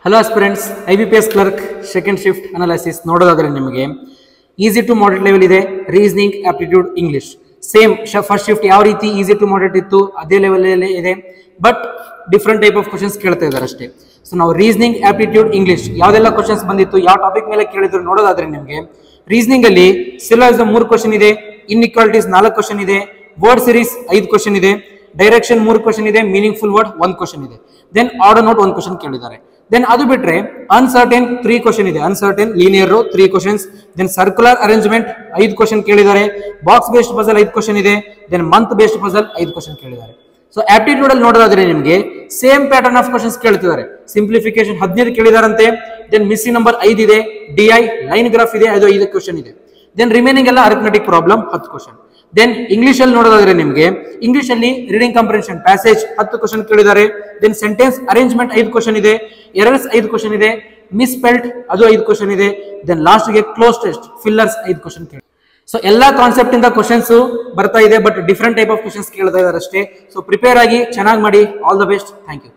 Hello aspirants, IBPS clerk second shift analysis ನೋಡೋದಾದ್ರೆ ನಿಮಗೆ easy to moderate level ಇದೆ, reasoning, aptitude, English. Same first shift ಯಾವ ರೀತಿ easy to moderate ಇತ್ತು ಅದೇ ಲೆವೆಲ್ ಇದೆ, but different type of questions ಕೇಳ್ತಾ ಇದ್ದಾರೆ ಅಷ್ಟೇ. ಸೊ ನಾವು ರೀಸನಿಂಗ್, ಆಪ್ಟಿಟ್ಯೂಡ್, ಇಂಗ್ಲಿಷ್ ಯಾವ್ದೆಲ್ಲ ಕ್ವಶನ್ಸ್ ಬಂದಿತ್ತು, ಯಾವ ಟಾಪಿಕ್ ಮೇಲೆ ಕೇಳಿದ್ರು ನೋಡೋದಾದ್ರೆ ನಿಮಗೆ ರೀಸನಿಂಗ್ ಅಲ್ಲಿ ಸಿಲೋಯಿಸಮ್ 3 ಕ್ವಶನ್ ಇದೆ, ಇನ್ಇಕ್ವಾಲಿಟೀಸ್ 4 ಕ್ವಶನ್ ಇದೆ, ವರ್ಡ್ ಸೀರೀಸ್ 5 ಕ್ವಶನ್ ಇದೆ, ಡೈರೆಕ್ಷನ್ 3 ಕ್ವಶನ್ ಇದೆ, ಮೀನಿಂಗ್ಫುಲ್ ವರ್ಡ್ 1 ಕ್ವಶನ್ ಇದೆ, ದೆನ್ ಆರ್ಡರ್ ನೋಟ್ 1 ಕ್ವಶನ್ ಕೇಳಿದ್ದಾರೆ. ದೆನ್ ಅದು ಬಿಟ್ರೆ ಅನ್ಸರ್ಟನ್ 3 ಕ್ವಶನ್ ಇದೆ, uncertain linear 3 questions, then circular arrangement 5 question ಕೇಳಿದ್ದಾರೆ, ಬಾಕ್ಸ್ ಬೇಸ್ಡ್ ಪಜಲ್ 5 ಕ್ವಶನ್ ಇದೆ, then month based puzzle 5 question ಕೇಳಿದ್ದಾರೆ. ಸೊ ಆಪ್ಟಿಟ್ಯೂಡ್ ಅಲ್ಲಿ ನೋಡೋದಾದ್ರೆ ನಿಮಗೆ ಸೇಮ್ ಪ್ಯಾಟರ್ನ್ ಆಫ್ ಕ್ವಶನ್ಸ್ ಕೇಳ್ತಿದ್ದಾರೆ. ಸಿಂಪ್ಲಿಫಿಕೇಶನ್ 15 ಕೇಳಿದಾರಂತೆ, ದೆನ್ ಮಿಸ್ಸಿಂಗ್ ನಂಬರ್ 5 ಇದೆ, DI ಲೈನ್ ಗ್ರಾಫ್ ಇದೆ, ಅದು 5 ಕ್ವಶನ್ ಇದೆ, ದೆನ್ ರಿಮೈನಿಂಗ್ ಎಲ್ಲ arithmetic problem 10 question. Then English ಅಲ್ಲಿ ನೋಡೋದಾದ್ರೆ ನಿಮಗೆ ಇಂಗ್ಲಿಷ್ ಅಲ್ಲಿ ರೀಡಿಂಗ್ ಕಾಂಪ್ರಿಹೆನ್ಷನ್ ಪ್ಯಾಸೇಜ್ 10 ಕ್ವಶನ್ ಕೇಳಿದ್ದಾರೆ, ದೆನ್ ಸೆಂಟೆನ್ಸ್ ಅರೇಂಜ್ಮೆಂಟ್ 5 ಕ್ವಶನ್ ಇದೆ, ಎರರ್ಸ್ 5 ಕ್ವಶನ್ ಇದೆ, ಮಿಸ್ ಸ್ಪೆಲ್ಟ್ ಅದು 5 ಕ್ವಶನ್ ಇದೆ, ದೆನ್ ಲಾಸ್ಟ್ ಗೆ ಕ್ಲೋಸ್ ಟೆಸ್ಟ್ ಫಿಲ್ಲರ್ಸ್ 5 ಕ್ವಶನ್ ಕೇಳಿ. ಸೊ ಎಲ್ಲಾ ಕಾನ್ಸೆಪ್ಟ್ ಇಂದ ಕ್ವಶನ್ಸ್ ಬರ್ತಾ ಇದೆ, but different type of questions ಕೇಳ್ತಾ ಇದ್ದಾರೆ ಅಷ್ಟೇ. ಸೊ ಪ್ರಿಪೇರ್ ಆಗಿ ಚೆನ್ನಾಗಿ ಮಾಡಿ. All the best. Thank you.